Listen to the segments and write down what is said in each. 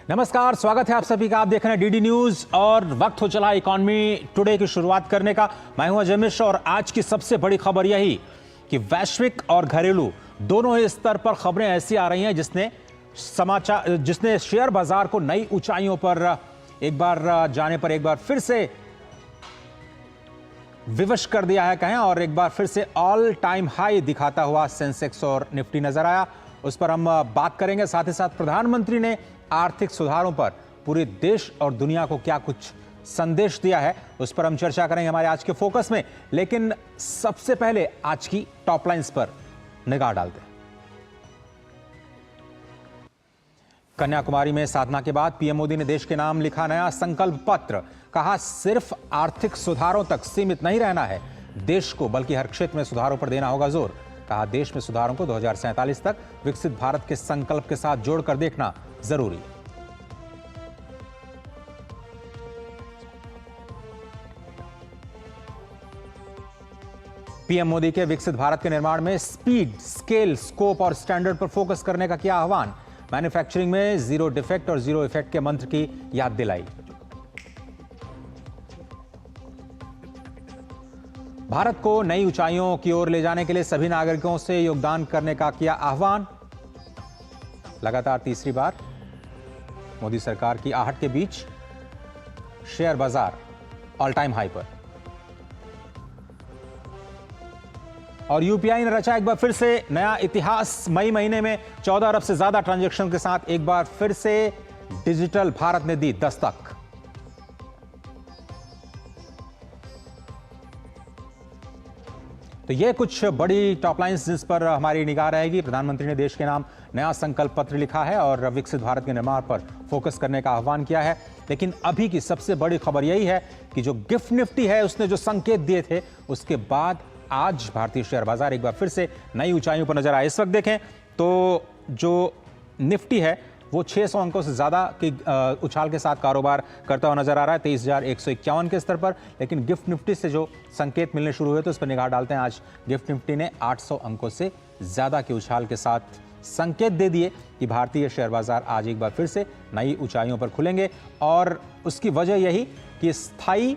नमस्कार, स्वागत है आप सभी का। आप देख रहे हैं डीडी न्यूज और वक्त हो चला इकोनॉमी टुडे की शुरुआत करने का। मैं हूं अजय मिश्र और आज की सबसे बड़ी खबर यही कि वैश्विक और घरेलू दोनों ही स्तर पर खबरें ऐसी आ रही हैं जिसने शेयर बाजार को नई ऊंचाइयों पर एक बार जाने पर एक बार फिर से विवश कर दिया है कहें, और एक बार फिर से ऑल टाइम हाई दिखाता हुआ सेंसेक्स और निफ्टी नजर आया। उस पर हम बात करेंगे। साथ ही साथ प्रधानमंत्री ने आर्थिक सुधारों पर पूरे देश और दुनिया को क्या कुछ संदेश दिया है, उस पर हम चर्चा करेंगे हमारे आज के फोकस में। लेकिन सबसे पहले आज की टॉप लाइंस पर निगाह डालते हैं। कन्याकुमारी में साधना के बाद पीएम मोदी ने देश के नाम लिखा नया संकल्प पत्र। कहा, सिर्फ आर्थिक सुधारों तक सीमित नहीं रहना है देश को, बल्कि हर क्षेत्र में सुधारों पर देना होगा जोर। कहा, देश में सुधारों को 2047 तक विकसित भारत के संकल्प के साथ जोड़कर देखना जरूरी। पीएम मोदी के विकसित भारत के निर्माण में स्पीड, स्केल, स्कोप और स्टैंडर्ड पर फोकस करने का किया आह्वान। मैन्युफैक्चरिंग में जीरो डिफेक्ट और जीरो इफेक्ट के मंत्र की याद दिलाई। भारत को नई ऊंचाइयों की ओर ले जाने के लिए सभी नागरिकों से योगदान करने का किया आह्वान। लगातार तीसरी बार मोदी सरकार की आहट के बीच शेयर बाजार ऑल टाइम हाई पर। और यूपीआई ने रचा एक बार फिर से नया इतिहास। मई महीने में 14 अरब से ज्यादा ट्रांजैक्शन के साथ एक बार फिर से डिजिटल भारत ने दी दस्तक। तो ये कुछ बड़ी टॉप लाइंस जिस पर हमारी निगाह रहेगी। प्रधानमंत्री ने देश के नाम नया संकल्प पत्र लिखा है और विकसित भारत के निर्माण पर फोकस करने का आह्वान किया है। लेकिन अभी की सबसे बड़ी खबर यही है कि जो गिफ्ट निफ्टी है उसने जो संकेत दिए थे उसके बाद आज भारतीय शेयर बाजार एक बार फिर से नई ऊंचाइयों पर नजर आए। इस वक्त देखें तो जो निफ्टी है वो 600 अंकों से ज्यादा की उछाल के साथ कारोबार करता हुआ नजर आ रहा है 23,151 के स्तर पर। लेकिन गिफ्ट निफ्टी से जो संकेत मिलने शुरू हुए तो उस पर निगाह डालते हैं। आज गिफ्ट निफ्टी ने 800 अंकों से ज्यादा के उछाल के साथ संकेत दे दिए कि भारतीय शेयर बाजार आज एक बार फिर से नई ऊंचाइयों पर खुलेंगे। और उसकी वजह यही कि स्थायी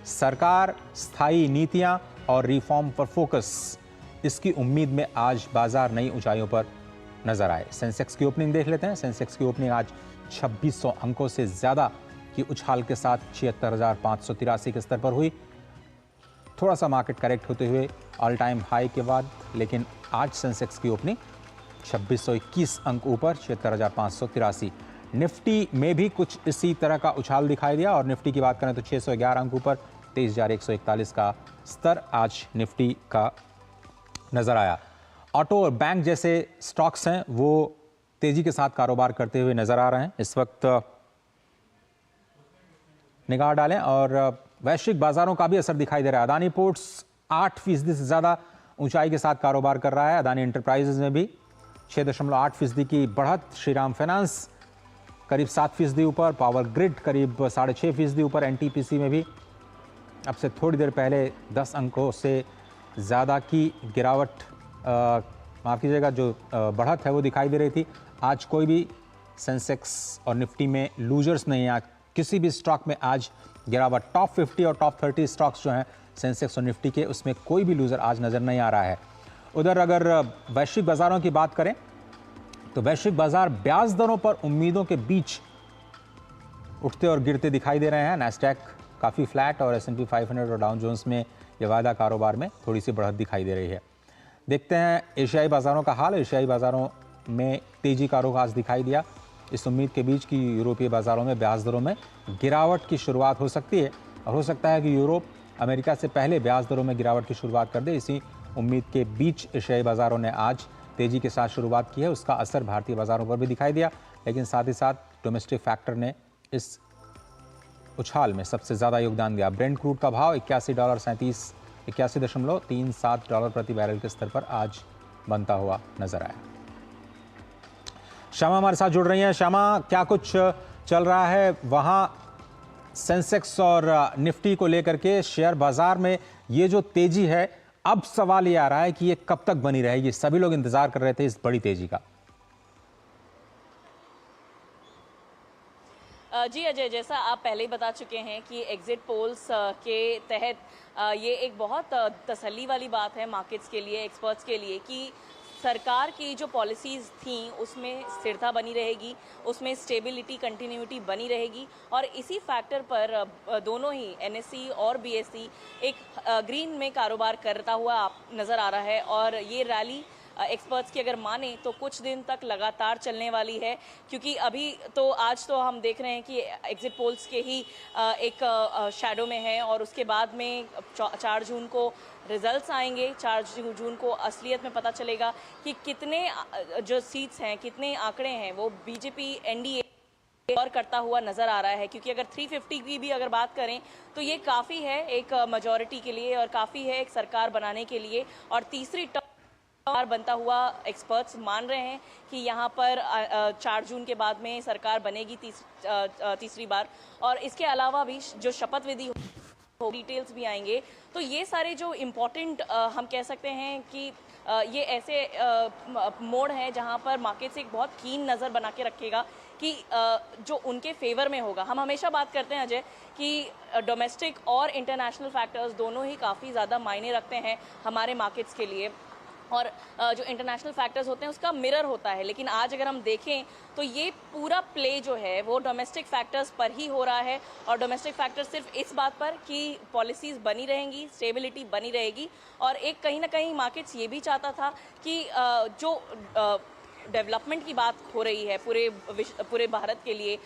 सरकार, स्थायी नीतियां और रिफॉर्म पर फोकस, इसकी उम्मीद में आज बाजार नई ऊंचाइयों पर नजर आए। सेंसेक्स की ओपनिंग देख लेते हैं। सेंसेक्स की ओपनिंग आज 2600 अंकों से ज्यादा की उछाल के साथ 76,583 के स्तर पर हुई। थोड़ा सा मार्केट करेक्ट होते हुए ऑल टाइम हाई के बाद, लेकिन आज सेंसेक्स की ओपनिंग 2621 अंक ऊपर 76,583। निफ्टी में भी कुछ इसी तरह का उछाल दिखाई दिया और निफ्टी की बात करें तो 611 अंक ऊपर 23,141 का स्तर आज निफ्टी का नजर आया। ऑटो और बैंक जैसे स्टॉक्स हैं वो तेजी के साथ कारोबार करते हुए नजर आ रहे हैं। इस वक्त निगाह डालें और वैश्विक बाजारों का भी असर दिखाई दे रहा है। अदानी पोर्ट्स 8% से ज्यादा ऊंचाई के साथ कारोबार कर रहा है। अदानी एंटरप्राइजेज में भी 6.8% की बढ़त। श्रीराम फाइनेंस करीब 7% ऊपर। पावर ग्रिड करीब 6.5% ऊपर। एनटीपीसी में भी अब से थोड़ी देर पहले 10 अंकों से ज़्यादा की गिरावट, माफ़ कीजिएगा, जो बढ़त है वो दिखाई दे रही थी। आज कोई भी सेंसेक्स और निफ्टी में लूजर्स नहीं है। किसी भी स्टॉक में आज गिरावट, टॉप 50 और टॉप 30 स्टॉक्स जो हैं सेंसेक्स और निफ्टी के, उसमें कोई भी लूजर आज नज़र नहीं आ रहा है। उधर अगर वैश्विक बाज़ारों की बात करें तो वैश्विक बाज़ार ब्याज दरों पर उम्मीदों के बीच उठते और गिरते दिखाई दे रहे हैं। नैस्डैक काफ़ी फ्लैट और S&P 500 और डाउ जोन्स में ये वायदा कारोबार में थोड़ी सी बढ़त दिखाई दे रही है। देखते हैं एशियाई बाज़ारों का हाल। एशियाई बाज़ारों में तेजी का रुख आज दिखाई दिया इस उम्मीद के बीच कि यूरोपीय बाज़ारों में ब्याज दरों में गिरावट की शुरुआत हो सकती है और हो सकता है कि यूरोप अमेरिका से पहले ब्याज दरों में गिरावट की शुरुआत कर दे। इसी उम्मीद के बीच एशियाई बाज़ारों ने आज तेजी के साथ शुरुआत की है। उसका असर भारतीय बाज़ारों पर भी दिखाई दिया, लेकिन साथ ही साथ डोमेस्टिक फैक्टर ने इस उछाल में सबसे ज़्यादा योगदान दिया। ब्रेंट क्रूड का भाव $81.37 प्रति बैरल के स्तर पर आज बनता हुआ नजर आया। श्यामा हमारे साथ जुड़ रही हैं। श्यामा, क्या कुछ चल रहा है वहां सेंसेक्स और निफ्टी को लेकर के शेयर बाजार में? ये जो तेजी है, अब सवाल ये आ रहा है कि ये कब तक बनी रहेगी? सभी लोग इंतजार कर रहे थे इस बड़ी तेजी का। जी अजय, जैसा आप पहले ही बता चुके हैं कि एग्जिट पोल्स के तहत ये एक बहुत तसल्ली वाली बात है मार्केट्स के लिए, एक्सपर्ट्स के लिए, कि सरकार की जो पॉलिसीज़ थी उसमें स्थिरता बनी रहेगी, उसमें स्टेबिलिटी, कंटिन्यूटी बनी रहेगी और इसी फैक्टर पर दोनों ही एनएसई और बीएसई एक ग्रीन में कारोबार करता हुआ नज़र आ रहा है। और ये रैली एक्सपर्ट्स की अगर माने तो कुछ दिन तक लगातार चलने वाली है, क्योंकि अभी तो आज तो हम देख रहे हैं कि एग्जिट पोल्स के ही एक शैडो में है और उसके बाद में 4 जून को रिजल्ट्स आएंगे। 4 जून को असलियत में पता चलेगा कि कितने जो सीट्स हैं, कितने आंकड़े हैं वो बीजेपी एनडीए और करता हुआ नज़र आ रहा है। क्योंकि अगर 350 की भी अगर बात करें तो ये काफ़ी है एक मेजॉरिटी के लिए और काफ़ी है एक सरकार बनाने के लिए। और तीसरी टर्म बनता हुआ एक्सपर्ट्स मान रहे हैं कि यहाँ पर 4 जून के बाद में सरकार बनेगी तीसरी बार। और इसके अलावा भी जो शपथ विधि हो, डिटेल्स भी आएंगे। तो ये सारे जो इम्पोर्टेंट हम कह सकते हैं कि ये ऐसे मोड़ हैं जहाँ पर मार्केट्स एक बहुत कीन नज़र बना के रखेगा कि जो उनके फेवर में होगा। हम हमेशा बात करते हैं अजय कि डोमेस्टिक और इंटरनेशनल फैक्टर्स दोनों ही काफ़ी ज़्यादा मायने रखते हैं हमारे मार्केट्स के लिए, और जो इंटरनेशनल फैक्टर्स होते हैं उसका मिरर होता है। लेकिन आज अगर हम देखें तो ये पूरा प्ले जो है वो डोमेस्टिक फैक्टर्स पर ही हो रहा है। और डोमेस्टिक फैक्टर्स सिर्फ इस बात पर कि पॉलिसीज़ बनी रहेंगी, स्टेबिलिटी बनी रहेगी। और एक कहीं ना कहीं मार्केट्स ये भी चाहता था कि जो डेवलपमेंट की बात हो रही है पूरे भारत के लिए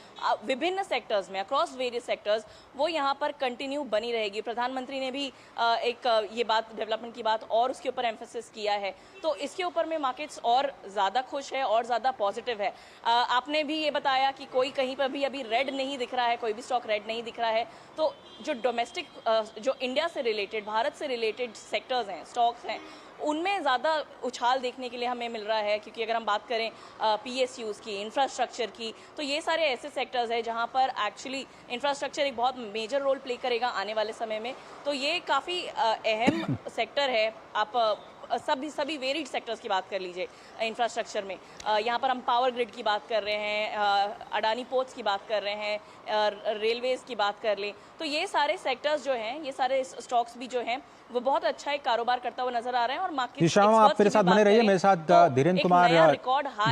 विभिन्न सेक्टर्स में, अक्रॉस वेरियस सेक्टर्स, वो यहाँ पर कंटिन्यू बनी रहेगी। प्रधानमंत्री ने भी एक ये बात, डेवलपमेंट की बात और उसके ऊपर एम्फेसिस किया है। तो इसके ऊपर में मार्केट्स और ज़्यादा खुश है और ज़्यादा पॉजिटिव है। आपने भी ये बताया कि कोई कहीं पर भी अभी रेड नहीं दिख रहा है, कोई भी स्टॉक रेड नहीं दिख रहा है। तो जो डोमेस्टिक जो इंडिया से रिलेटेड, भारत से रिलेटेड सेक्टर्स हैं, स्टॉक्स हैं, उनमें ज़्यादा उछाल देखने के लिए हमें मिल रहा है। क्योंकि अगर हम बात करें पीएसयूज़ की, इंफ्रास्ट्रक्चर की, तो ये सारे ऐसे सेक्टर्स हैं जहां पर एक्चुअली इंफ्रास्ट्रक्चर एक बहुत मेजर रोल प्ले करेगा आने वाले समय में। तो ये काफ़ी अहम सेक्टर है। आप सभी वेरिड सेक्टर्स की बात कर लीजिए इंफ्रास्ट्रक्चर में। यहाँ पर हम पावर ग्रिड की बात कर रहे हैं, अडानी पोर्ट्स की बात कर रहे हैं, रेलवेज़ की बात कर लें। तो ये सारे सेक्टर्स जो हैं, ये सारे स्टॉक्स भी जो हैं वो बहुत अच्छा एक कारोबार करता हुआ नजर आ रहे हैं। और मार्केट आप मेरे साथ बने रहिए। मेरे साथ धीरेन्द्र कुमार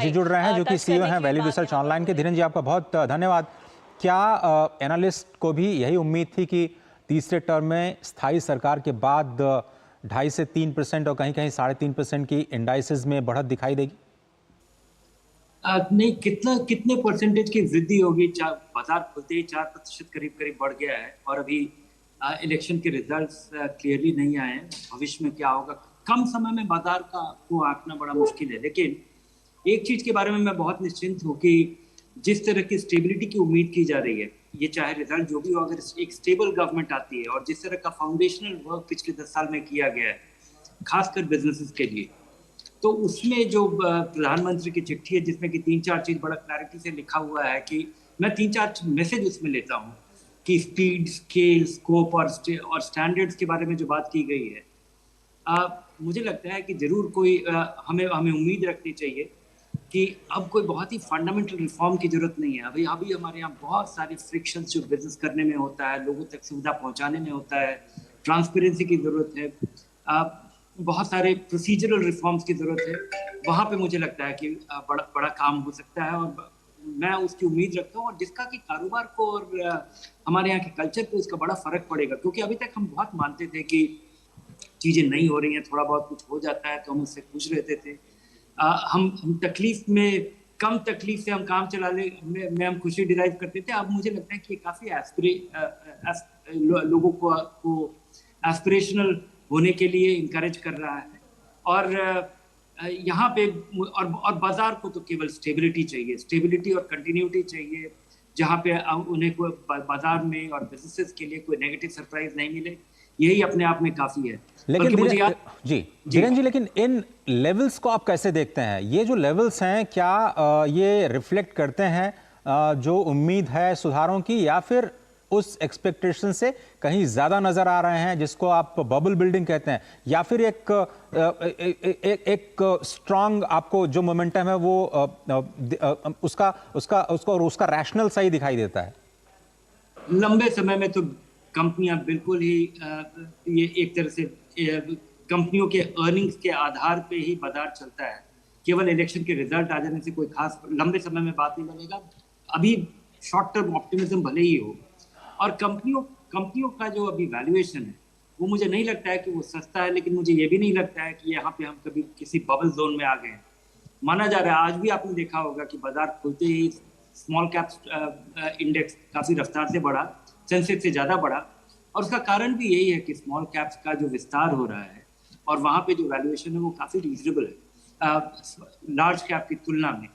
जी जुड़ रहे हैं, जो कि सीईओ हैं वैल्यू रिसर्च ऑनलाइन के। धीरेन्द्र जी, आपका बहुत धन्यवाद। क्या एनालिस्ट को भी यही उम्मीद थी कि तीसरे टर्म में स्थायी सरकार के बाद 2.5 से 3% और कहीं कहीं 3.5% की इंडाइसेस में बढ़त दिखाई देगी? नहीं, कितने परसेंटेज की वृद्धि होगी? बाजार खुलते ही 4% करीब बढ़ गया है। और अभी इलेक्शन के रिजल्ट्स क्लियरली नहीं आए हैं। भविष्य में क्या होगा, कम समय में बाजार को आंकना बड़ा मुश्किल है। लेकिन एक चीज के बारे में मैं बहुत निश्चिंत हूँ कि जिस तरह की स्टेबिलिटी की उम्मीद की जा रही है, ये चाहे रिजल्ट जो भी हो, अगर एक स्टेबल गवर्नमेंट आती है और जिस तरह का फाउंडेशनल वर्क पिछले 10 साल में किया गया है, खासकर बिजनेसेस के लिए, तो उसमें जो प्रधानमंत्री की चिट्ठी है जिसमें कि 3-4 चीज बड़ा क्लैरिटी से लिखा हुआ है, कि मैं 3-4 मैसेज उसमें लेता हूँ कि स्पीड, स्केल, स्कोप और स्टैंडर्ड्स के बारे में जो बात की गई है, मुझे लगता है कि जरूर कोई हमें उम्मीद रखनी चाहिए कि अब कोई बहुत ही फंडामेंटल रिफॉर्म की जरूरत नहीं है। अभी हमारे यहाँ बहुत सारे फ्रिक्शंस जो बिजनेस करने में होता है, लोगों तक सुविधा पहुँचाने में होता है, ट्रांसपेरेंसी की जरूरत है, बहुत सारे प्रोसीजरल रिफॉर्म्स की जरूरत है। वहाँ पे मुझे लगता है कि बड़ा काम हो सकता है और मैं उसकी उम्मीद रखता हूँ। और जिसका कि कारोबार को और हमारे यहाँ के कल्चर को इसका बड़ा फर्क पड़ेगा। क्योंकि अभी तक हम बहुत मानते थे कि चीजें नहीं हो रही हैं, थोड़ा बहुत कुछ हो जाता है तो हम उससे खुश रहते थे। हम तकलीफ में, कम तकलीफ से हम काम चला ले में हम खुशी डिराइव करते थे। अब मुझे लगता है कि काफी लोगों को एस्पिरेशनल होने के लिए इनकरेज कर रहा है। और यहाँ पे और बाजार को तो केवल स्टेबिलिटी चाहिए, स्टेबिलिटी और कंटिन्यूटी चाहिए, जहाँ पे उन्हें कोई बाजार में और बिजनेसेस के लिए कोई नेगेटिव सरप्राइज नहीं मिले। यही अपने आप में काफी है। लेकिन धीरेन्द्र जी, लेकिन इन लेवल्स को आप कैसे देखते हैं? ये जो लेवल्स हैं, क्या ये रिफ्लेक्ट करते हैं जो उम्मीद है सुधारों की, या फिर उस एक्सपेक्टेशन से कहीं ज्यादा नजर आ रहे हैं जिसको आप बबल बिल्डिंग कहते हैं, या फिर एक स्ट्रांग आपको जो मोमेंटम है वो उसका रैशनल सही दिखाई देता है? लंबे समय में तो कंपनियां बिल्कुल ही ये एक तरह से कंपनियों के अर्निंग्स के आधार पे ही बाजार चलता है। केवल इलेक्शन के रिजल्ट आ जाने से कोई खास लंबे समय में बात नहीं बनेगा। अभी शॉर्ट टर्म ऑप्टिमिज्म भले ही हो, और कंपनियों का जो अभी वैल्यूएशन है वो मुझे नहीं लगता है कि वो सस्ता है, लेकिन मुझे ये भी नहीं लगता है कि यहाँ पे हम कभी किसी बबल जोन में आ गए हैं। माना जा रहा है, आज भी आपने देखा होगा कि बाजार खुलते ही स्मॉल कैप इंडेक्स काफी रफ्तार से बढ़ा, सेंसेक्स से ज्यादा बढ़ा, और उसका कारण भी यही है कि स्मॉल कैप्स का जो विस्तार हो रहा है और वहाँ पे जो वैल्यूएशन है वो काफी रीजनेबल है लार्ज कैप की तुलना में।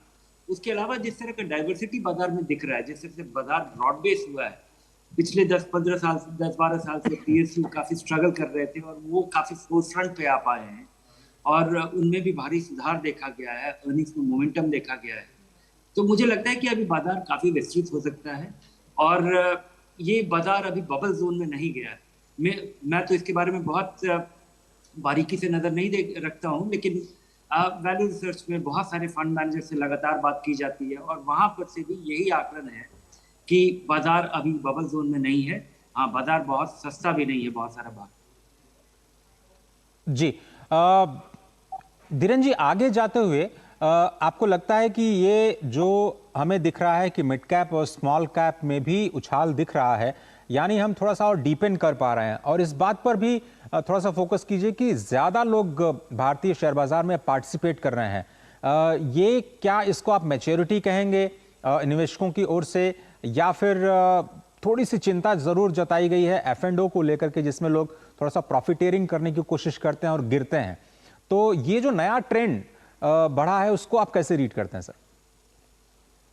उसके अलावा जिस तरह का डाइवर्सिटी बाजार में दिख रहा है, जिस तरह से बाजार ब्रॉड बेस हुआ है, पिछले 10-12 साल से पीएसयू काफी स्ट्रगल कर रहे थे और वो काफी फोर्स फ्रंट पे आ पाए हैं और उनमें भी भारी सुधार देखा गया है, अर्निंग्स में मोमेंटम देखा गया है। तो मुझे लगता है कि अभी बाजार काफी विस्तृत हो सकता है और ये बाजार अभी बबल जोन में नहीं गया है। मैं तो इसके बारे में बहुत बारीकी से नजर नहीं रखता हूँ, लेकिन वैल्यू रिसर्च में बहुत सारे फंड मैनेजर से लगातार बात की जाती है और वहां पर से भी यही आकलन है कि बाजार अभी बबल जोन में नहीं है। हाँ, बाजार बहुत सस्ता भी नहीं है बहुत सारा भाग। जी धीरेन जी, आगे जाते हुए आपको लगता है कि ये जो हमें दिख रहा है कि मिड कैप और स्मॉल कैप में भी उछाल दिख रहा है, यानी हम थोड़ा सा और डीपेंड कर पा रहे हैं, और इस बात पर भी थोड़ा सा फोकस कीजिए कि ज्यादा लोग भारतीय शेयर बाजार में पार्टिसिपेट कर रहे हैं, ये क्या इसको आप मैच्योरिटी कहेंगे निवेशकों की ओर से, या फिर थोड़ी सी चिंता जरूर जताई गई है F&O को लेकर के, जिसमें लोग थोड़ा सा प्रॉफिटेरिंग करने की कोशिश करते हैं और गिरते हैं? तो ये जो नया ट्रेंड बढ़ा है उसको आप कैसे रीड करते हैं सर?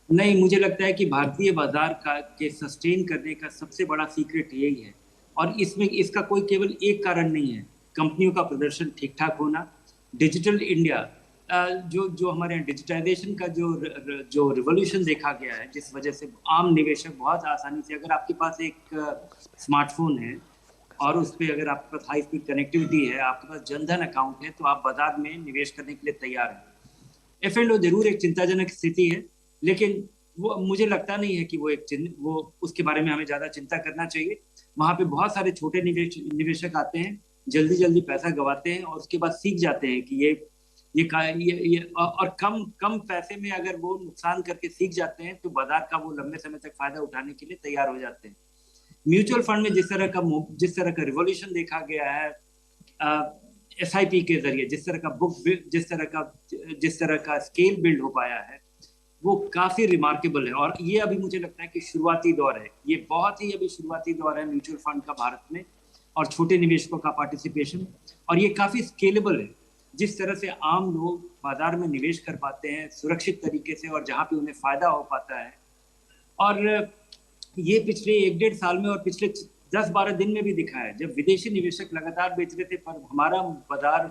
नहीं, मुझे लगता है कि भारतीय बाजार के सस्टेन करने का सबसे बड़ा सीक्रेट यही है, और इसमें इसका कोई केवल एक कारण नहीं है। कंपनियों का प्रदर्शन ठीक ठाक होना, डिजिटल इंडिया, जो हमारे यहाँ डिजिटाइजेशन का जो रिवॉल्यूशन देखा गया है, जिस वजह से आम निवेशक बहुत आसानी से, अगर आपके पास एक स्मार्टफोन है और उस पर अगर आपके पास हाई स्पीड कनेक्टिविटी है, आपके पास जनधन अकाउंट है, तो आप बाजार में निवेश करने के लिए तैयार हैं। F&O जरूर एक चिंताजनक स्थिति है, लेकिन वो मुझे लगता नहीं है कि वो उसके बारे में हमें ज्यादा चिंता करना चाहिए। वहां पे बहुत सारे छोटे निवेशक आते हैं, जल्दी पैसा गंवाते हैं और उसके बाद सीख जाते हैं कि ये और कम पैसे में अगर वो नुकसान करके सीख जाते हैं तो बाजार का वो लंबे समय तक फायदा उठाने के लिए तैयार हो जाते हैं। म्यूचुअल फंड में जिस तरह का रिवॉल्यूशन देखा गया है SIP के जरिए, जिस तरह का स्केल बिल्ड हो पाया है, वो काफी रिमार्केबल है। और ये अभी मुझे लगता है कि शुरुआती दौर है, ये बहुत ही अभी शुरुआती दौर है म्यूचुअल फंड का भारत में, और छोटे निवेशकों का पार्टिसिपेशन, और ये काफी स्केलेबल है। जिस तरह से आम लोग बाजार में निवेश कर पाते हैं सुरक्षित तरीके से और जहां पे उन्हें फायदा हो पाता है, और ये पिछले 1-1.5 साल में और पिछले 10-12 दिन में भी दिखा है, जब विदेशी निवेशक लगातार बेच रहे थे पर हमारा बाजार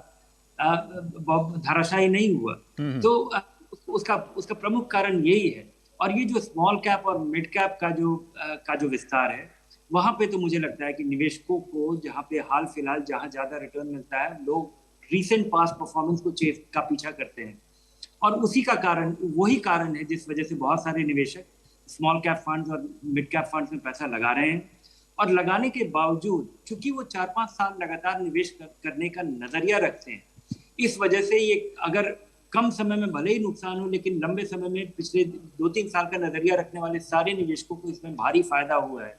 धराशायी नहीं हुआ। तो उसका प्रमुख कारण यही है। और ये जो स्मॉल कैप और मिड कैप का जो विस्तार है, वहां पे तो मुझे लगता है कि निवेशकों को जहां पे हाल फिलहाल जहां ज्यादा रिटर्न मिलता है, लोग रीसेंट पास्ट परफॉर्मेंस का पीछा करते हैं, और वही कारण है जिस वजह से बहुत सारे निवेशक स्मॉल कैप फंड्स और मिड कैप फंड्स में पैसा लगा रहे हैं। और लगाने के बावजूद चूंकि वो 4-5 साल लगातार निवेश करने का नजरिया रखते हैं, इस वजह से ये अगर कम समय में भले ही नुकसान हो, लेकिन लंबे समय में पिछले 2-3 साल का नजरिया रखने वाले सारे निवेशकों को इसमें भारी फायदा हुआ है।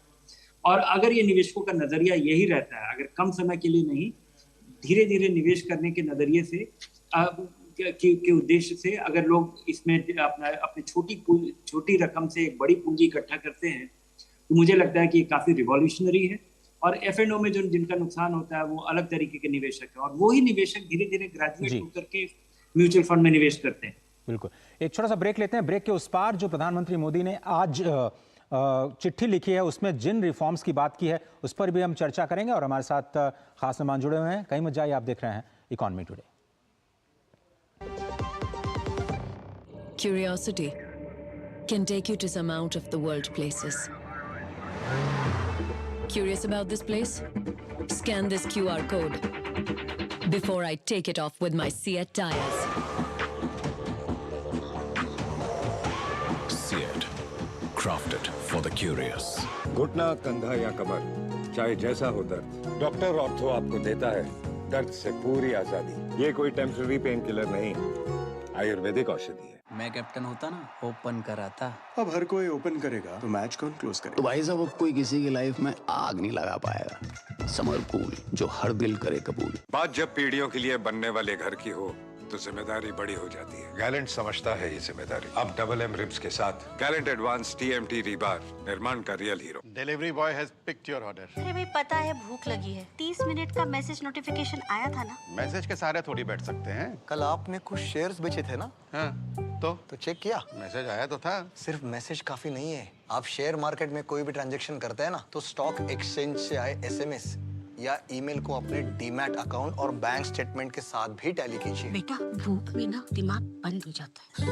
और अगर ये निवेशकों का नजरिया यही रहता है, अगर कम समय के लिए नहीं, धीरे धीरे निवेश करने के नजरिए से के उद्देश्य से अगर लोग इसमें अपने छोटी रकम से एक बड़ी पूंजी इकट्ठा करते हैं, तो मुझे लगता है कि ये काफी रिवॉल्यूशनरी है। और F&O में जिनका नुकसान होता है वो अलग तरीके के निवेशक है, और वो ही निवेशक धीरे धीरे ग्रेजुएट होकर के म्यूचुअल फंड में निवेश करते हैं। बिल्कुल, एक छोटा सा ब्रेक लेते हैं। ब्रेक के उस पार जो प्रधानमंत्री मोदी ने आज चिट्ठी लिखी है, उसमें जिन रिफॉर्म्स की बात की है उस पर भी हम चर्चा करेंगे, और हमारे साथ खास मेहमान जुड़े हुए हैं। कहीं मत जाइए, आप देख रहे हैं economy today. Curiosity can take you to some out of the world places. Curious about this place? Scan this QR code before I take it off with my Seat tires. Seat, crafted for the curious. घुटना, कंधा या कमर, चाहे जैसा हो दर्द, doctor ortho आपको देता है दर्द से पूरी आजादी। ये कोई टेम्पररी पेन किलर नहीं, आयुर्वेदिक औषधि है। मैं कैप्टन होता ना, ओपन कराता। अब हर कोई ओपन करेगा तो मैच कौन क्लोज करेगा? तो भाई साहब, अब कोई किसी की लाइफ में आग नहीं लगा पाएगा। समर कूल, जो हर दिल करे कबूल। बात जब पीढ़ियों के लिए बनने वाले घर की हो तो जिम्मेदारी बड़ी हो जाती है। गैलेंट समझता है ये जिम्मेदारी। अब डबल एम रिब्स के साथ गैलेंट एडवांस TMT रीबार, निर्माण का real hero. Delivery boy has picked your order. अरे भाई, पता है भूख लगी है। 30 मिनट का मैसेज नोटिफिकेशन आया था ना। मैसेज के सारे थोड़ी बैठ सकते हैं। कल आपने कुछ शेयर्स बेचे थे ना? हाँ, तो चेक किया? मैसेज आया तो था। सिर्फ मैसेज काफी नहीं है। आप शेयर मार्केट में कोई भी ट्रांजैक्शन करते हैं ना, तो स्टॉक एक्सचेंज से आए SMS या ईमेल को अपने डीमैट अकाउंट और बैंक स्टेटमेंट के साथ भी टैली कीजिए। बेटा, भूख में ना दिमाग बंद हो जाता है।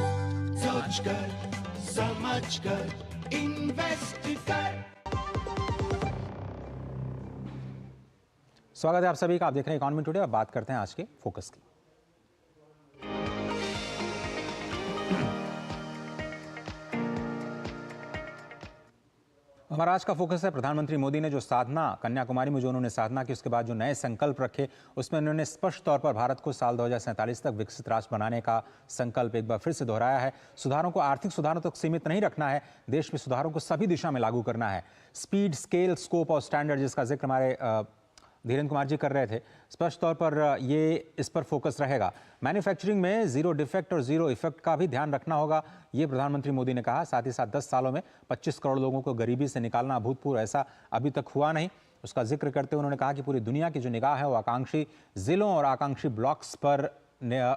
समझ कर इन्वेस्ट कर। स्वागत है आप सभी का। आप देख रहे हैं इकोनॉमी टुडे और बात करते हैं आज के फोकस की। हमारा आज का फोकस है प्रधानमंत्री मोदी ने जो साधना, कन्याकुमारी में जो उन्होंने साधना की, उसके बाद जो नए संकल्प रखे, उसमें उन्होंने स्पष्ट तौर पर भारत को साल 2047 तक विकसित राष्ट्र बनाने का संकल्प एक बार फिर से दोहराया है। सुधारों को आर्थिक सुधारों तक सीमित नहीं रखना है, देश में सुधारों को सभी दिशा में लागू करना है। स्पीड, स्केल, स्कोप और स्टैंडर्ड, जिसका जिक्र हमारे धीरेन्द्र कुमार जी कर रहे थे, स्पष्ट तौर पर ये इस पर फोकस रहेगा। मैन्युफैक्चरिंग में जीरो डिफेक्ट और जीरो इफेक्ट का भी ध्यान रखना होगा, ये प्रधानमंत्री मोदी ने कहा। साथ ही साथ 10 सालों में 25 करोड़ लोगों को गरीबी से निकालना अभूतपूर्व, ऐसा अभी तक हुआ नहीं। उसका जिक्र करते हुए उन्होंने कहा कि पूरी दुनिया की जो निगाह है वो आकांक्षी जिलों और आकांक्षी ब्लॉक्स पर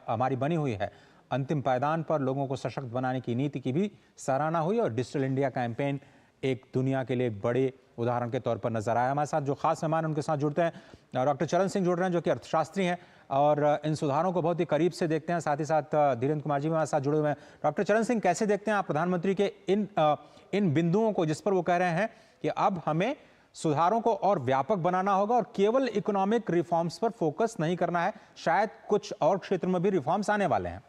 हमारी बनी हुई है। अंतिम पायदान पर लोगों को सशक्त बनाने की नीति की भी सराहना हुई और डिजिटल इंडिया कैंपेन एक दुनिया के लिए एक बड़े उदाहरण के तौर पर नजर आया। हमारे साथ जो खास मेहमान उनके साथ जुड़ते हैं, डॉक्टर चरण सिंह जुड़ रहे हैं जो कि अर्थशास्त्री हैं और इन सुधारों को बहुत ही करीब से देखते हैं। साथ ही साथ धीरेन्द्र कुमार जी हमारे साथ जुड़े हुए हैं। डॉक्टर चरण सिंह, कैसे देखते हैं आप प्रधानमंत्री के इन बिंदुओं को, जिस पर वो कह रहे हैं कि अब हमें सुधारों को और व्यापक बनाना होगा और केवल इकोनॉमिक रिफॉर्म्स पर फोकस नहीं करना है, शायद कुछ और क्षेत्र में भी रिफॉर्म्स आने वाले हैं?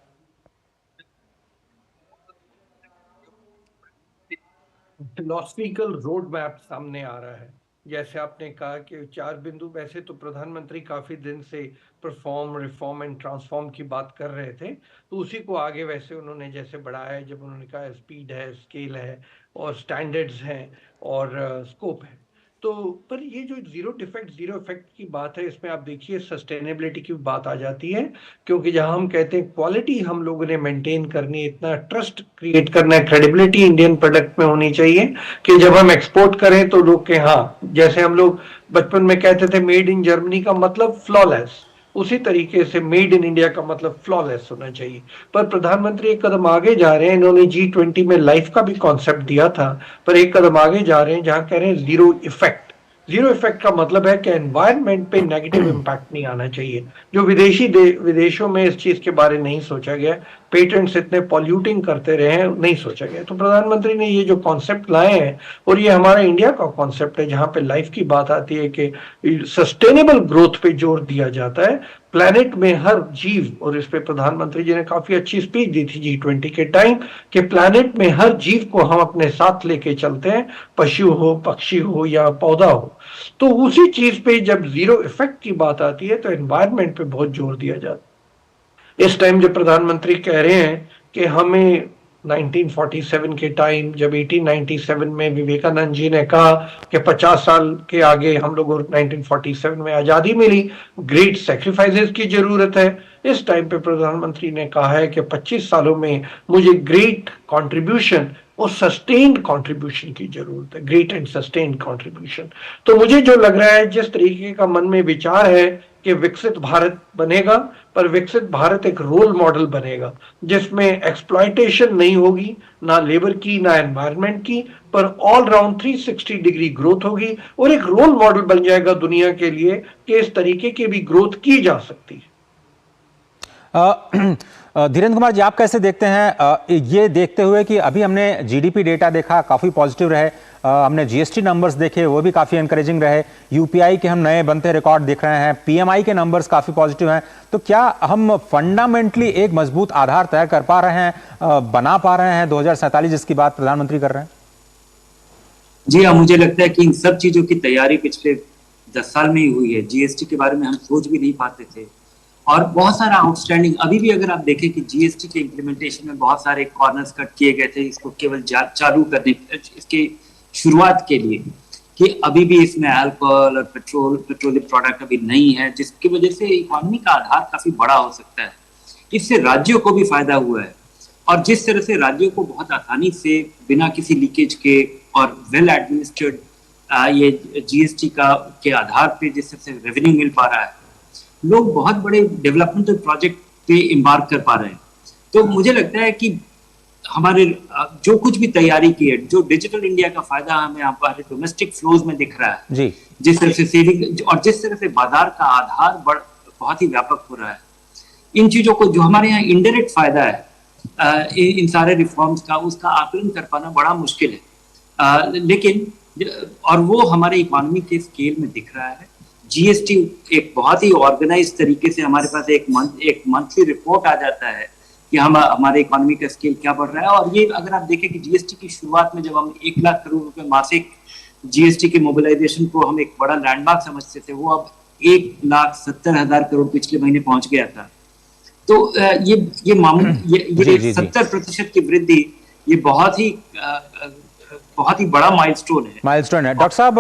फिलॉसफिकल रोड मैप सामने आ रहा है। जैसे आपने कहा कि 4 बिंदु, वैसे तो प्रधानमंत्री काफी दिन से परफॉर्म, रिफॉर्म एंड ट्रांसफॉर्म की बात कर रहे थे, तो उसी को आगे वैसे उन्होंने जैसे बढ़ाया है, जब उन्होंने कहा स्पीड है, स्केल है और स्टैंडर्ड्स हैं और स्कोप है। तो पर ये जो जीरो डिफेक्ट जीरो इफेक्ट की बात है, इसमें आप देखिए सस्टेनेबिलिटी की बात आ जाती है, क्योंकि जहां हम कहते हैं क्वालिटी हम लोगों ने मेंटेन करनी है, इतना ट्रस्ट क्रिएट करना है, क्रेडिबिलिटी इंडियन प्रोडक्ट में होनी चाहिए कि जब हम एक्सपोर्ट करें तो लोग के हाँ, जैसे हम लोग बचपन में कहते थे मेड इन जर्मनी का मतलब फ्लॉलेस, उसी तरीके से मेड इन इंडिया का मतलब फ्लॉलेस होना चाहिए। पर प्रधानमंत्री एक कदम आगे जा रहे हैं। इन्होंने G20 में लाइफ का भी कॉन्सेप्ट दिया था, पर एक कदम आगे जा रहे हैं जहां कह रहे हैं जीरो इफेक्ट। जीरो इफेक्ट का मतलब है कि एनवायरनमेंट पे नेगेटिव इम्पैक्ट नहीं आना चाहिए, जो विदेशों में इस चीज के बारे नहीं सोचा गया। पेटेंट्स इतने पॉल्यूटिंग करते रहे हैं, नहीं सोचा गया। तो प्रधानमंत्री ने ये जो कॉन्सेप्ट लाए हैं, और ये हमारा इंडिया का कॉन्सेप्ट है, जहां पे लाइफ की बात आती है कि सस्टेनेबल ग्रोथ पे जोर दिया जाता है। प्लैनेट में हर जीव, और इस पे प्रधानमंत्री जी ने काफी अच्छी स्पीच दी थी G20 के टाइम, कि प्लैनेट में हर जीव को हम अपने साथ लेके चलते हैं, पशु हो, पक्षी हो या पौधा हो। तो उसी चीज पे जब जीरो इफेक्ट की बात आती है तो एनवायरनमेंट पे बहुत जोर दिया जाता है। इस टाइम जो प्रधानमंत्री कह रहे हैं कि हमें 1947 के टाइम, जब 1897 में विवेकानंद जी ने कहा कि 50 साल के आगे हम लोगों को 1947 में आजादी मिली, ग्रेट सैक्रिफाइसेस की जरूरत है। इस टाइम पे प्रधानमंत्री ने कहा है कि 25 सालों में मुझे ग्रेट कंट्रीब्यूशन और सस्टेन्ड कंट्रीब्यूशन की जरूरत है, ग्रेट एंड सस्टेन्ड कंट्रीब्यूशन। तो मुझे जो लग रहा है, जिस तरीके का मन में विचार है कि विकसित भारत बनेगा, पर विकसित भारत एक रोल मॉडल बनेगा जिसमें एक्सप्लॉयटेशन नहीं होगी, ना लेबर की ना एनवायरनमेंट की, पर ऑल राउंड 360 डिग्री ग्रोथ होगी और एक रोल मॉडल बन जाएगा दुनिया के लिए कि इस तरीके की भी ग्रोथ की जा सकती है। धीरेन्द्र कुमार जी, आप कैसे देखते हैं ये देखते हुए कि अभी हमने GDP डेटा देखा, काफ़ी पॉजिटिव रहे, हमने GST नंबर्स देखे, वो भी काफ़ी एनकरेजिंग रहे, UPI के हम नए बनते रिकॉर्ड देख रहे हैं, PMI के नंबर्स काफ़ी पॉजिटिव हैं, तो क्या हम फंडामेंटली एक मजबूत आधार तय कर पा रहे हैं, बना पा रहे हैं 2047 जिसकी बात प्रधानमंत्री कर रहे हैं? जी हाँ, मुझे लगता है कि इन सब चीजों की तैयारी पिछले 10 साल में ही हुई है। जीएसटी के बारे में हम सोच भी नहीं पाते थे और बहुत सारा आउटस्टैंडिंग, अभी भी अगर आप देखें कि जीएसटी के इम्प्लीमेंटेशन में बहुत सारे कॉर्नर्स कट किए गए थे इसको केवल चालू करने, इसके शुरुआत के लिए, कि अभी भी इसमें अल्कोहल और पेट्रोलियम प्रोडक्ट अभी नहीं है, जिसकी वजह से इकोनॉमी का आधार काफी बड़ा हो सकता है। इससे राज्यों को भी फायदा हुआ है और जिस तरह से राज्यों को बहुत आसानी से बिना किसी लीकेज के और वेल एडमिनिस्ट्रेड ये जीएसटी के आधार पे जिस तरह से रेवेन्यू मिल पा रहा है, लोग बहुत बड़े डेवलपमेंटल प्रोजेक्ट पे इम्बार्क कर पा रहे हैं। तो मुझे लगता है कि हमारे जो कुछ भी तैयारी की है, जो डिजिटल इंडिया का फायदा हमें हमारे डोमेस्टिक फ्लोज में दिख रहा है जी, जिस तरह से सेविंग और जिस तरह से बाजार का आधार बहुत ही व्यापक हो रहा है, इन चीजों को जो हमारे यहाँ इनडायरेक्ट फायदा है इन सारे रिफॉर्म्स का, उसका आकलन कर पाना बड़ा मुश्किल है। लेकिन और वो हमारे इकोनॉमी के स्केल में दिख रहा है। जीएसटी एक बहुत ही ऑर्गेनाइज तरीके से हमारे पास एक मंथली रिपोर्ट आ जाता है कि हमारे इकोनॉमी का स्केल क्या बढ़ रहा है। और ये अगर आप देखें कि जीएसटी की शुरुआत में जब हम 1 लाख करोड़ रुपए मासिक जीएसटी के मोबिलाइजेशन को हम एक बड़ा लैंडमार्क समझते थे, वो अब 1,70,000 करोड़ पिछले महीने पहुंच गया था। तो ये 70% की वृद्धि, ये बहुत ही बड़ा माइलस्टोन है। डॉक्टर साहब,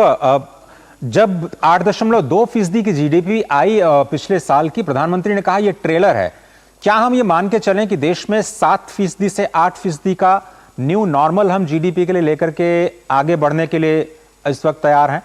जब 8.2% की जीडीपी आई पिछले साल की, प्रधानमंत्री ने कहा यह ट्रेलर है। क्या हम ये मान के चलें कि देश में 7% से 8% का न्यू नॉर्मल हम जीडीपी के लिए लेकर के आगे बढ़ने के लिए इस वक्त तैयार हैं?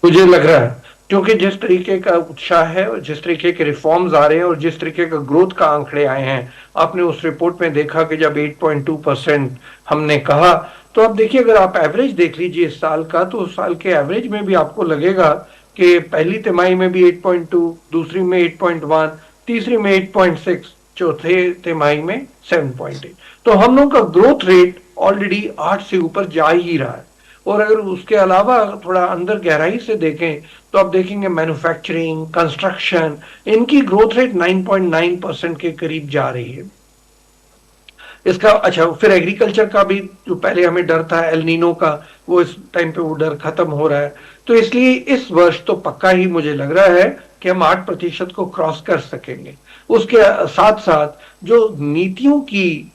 मुझे लग रहा है, क्योंकि जिस तरीके का उत्साह है और जिस तरीके के रिफॉर्म्स आ रहे हैं और जिस तरीके का ग्रोथ का आंकड़े आए हैं, आपने उस रिपोर्ट में देखा कि जब 8.2% हमने कहा, तो अब देखिए अगर आप एवरेज देख लीजिए इस साल का, तो उस साल के एवरेज में भी आपको लगेगा कि पहली तिमाही में भी 8.2, दूसरी में 8.1, तीसरी में 8.6, चौथे तिमाही में 7.8। तो हम लोगों का ग्रोथ रेट ऑलरेडी 8 से ऊपर जा ही रहा है। और अगर उसके अलावा थोड़ा अंदर गहराई से देखें तो आप देखेंगे मैन्युफैक्चरिंग, कंस्ट्रक्शन, इनकी ग्रोथ रेट 9.9% के करीब जा रही है। इसका अच्छा, फिर एग्रीकल्चर का भी जो पहले हमें डर था एल नीनो का, वो इस टाइम पे वो डर खत्म हो रहा है। तो इसलिए इस वर्ष तो पक्का ही मुझे लग रहा है कि हम 8% को क्रॉस कर सकेंगे। उसके साथ साथ जो नीतियों की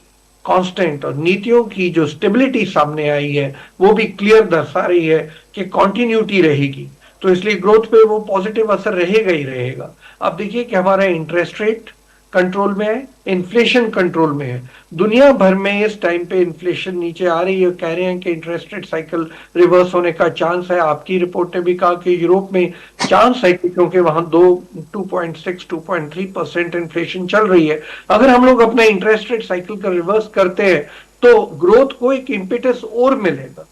कांस्टेंट और नीतियों की जो स्टेबिलिटी सामने आई है, वो भी क्लियर दर्शा रही है कि कॉन्टिन्यूटी रहेगी। तो इसलिए ग्रोथ पे वो पॉजिटिव असर रहेगा ही रहेगा। अब देखिए कि हमारा इंटरेस्ट रेट कंट्रोल में है, इन्फ्लेशन कंट्रोल में है। दुनिया भर में इस टाइम पे इन्फ्लेशन नीचे आ रही है, कह रहे हैं कि इंटरेस्ट रेट साइकिल रिवर्स होने का चांस है। आपकी रिपोर्ट ने भी कहा कि यूरोप में चांस है, क्योंकि वहां 2.3% इन्फ्लेशन चल रही है। अगर हम लोग अपना इंटरेस्ट रेट साइकिल का रिवर्स करते हैं तो ग्रोथ को एक इम्पेटस और मिलेगा।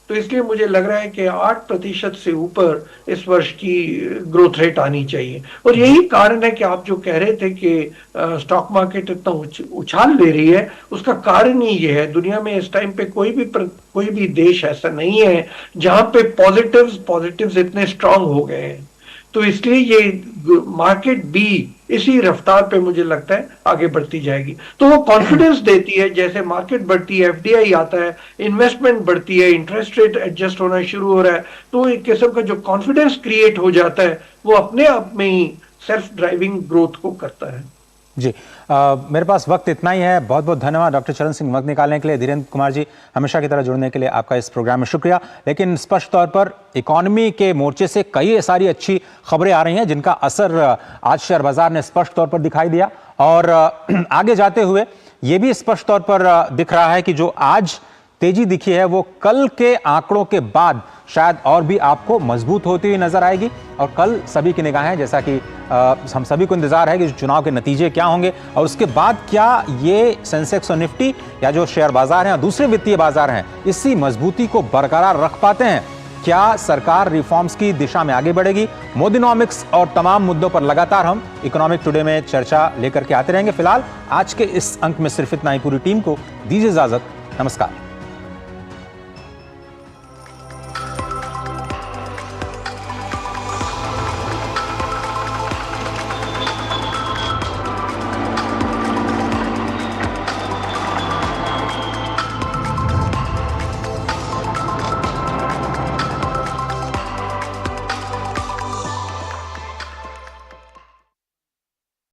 तो इसलिए मुझे लग रहा है कि 8% से ऊपर इस वर्ष की ग्रोथ रेट आनी चाहिए। और यही कारण है कि आप जो कह रहे थे कि स्टॉक मार्केट इतना उछाल ले रही है, उसका कारण ही ये है, दुनिया में इस टाइम पे कोई भी देश ऐसा नहीं है जहां पे पॉजिटिव्स इतने स्ट्रांग हो गए हैं। तो इसलिए ये मार्केट भी इसी रफ्तार पे मुझे लगता है आगे बढ़ती जाएगी। तो वो कॉन्फिडेंस देती है, जैसे मार्केट बढ़ती है, एफडीआई आता है, इन्वेस्टमेंट बढ़ती है, इंटरेस्ट रेट एडजस्ट होना शुरू हो रहा है, तो एक किस्म का जो कॉन्फिडेंस क्रिएट हो जाता है, वो अपने आप में ही सेल्फ ड्राइविंग ग्रोथ को करता है। जी, मेरे पास वक्त इतना ही है। बहुत बहुत धन्यवाद डॉक्टर चरण सिंह, वक्त निकालने के लिए। धीरेन्द्र कुमार जी, हमेशा की तरह जुड़ने के लिए आपका इस प्रोग्राम में शुक्रिया। लेकिन स्पष्ट तौर पर इकोनॉमी के मोर्चे से कई सारी अच्छी खबरें आ रही हैं, जिनका असर आज शेयर बाजार ने स्पष्ट तौर पर दिखाई दिया। और आगे जाते हुए ये भी स्पष्ट तौर पर दिख रहा है कि जो आज तेजी दिखी है, वो कल के आंकड़ों के बाद शायद और भी आपको मजबूत होती हुई नजर आएगी। और कल सभी की निगाहें, जैसा कि हम सभी को इंतजार है कि चुनाव के नतीजे क्या होंगे और उसके बाद क्या ये सेंसेक्स और निफ्टी या जो शेयर बाजार हैं, दूसरे वित्तीय बाजार हैं, इसी मजबूती को बरकरार रख पाते हैं। क्या सरकार रिफॉर्म्स की दिशा में आगे बढ़ेगी? मोदीनॉमिक्स और तमाम मुद्दों पर लगातार हम इकोनॉमिक टुडे में चर्चा लेकर के आते रहेंगे। फिलहाल आज के इस अंक में सिर्फ इतना ही। पूरी टीम को दीजिए इजाजत। नमस्कार।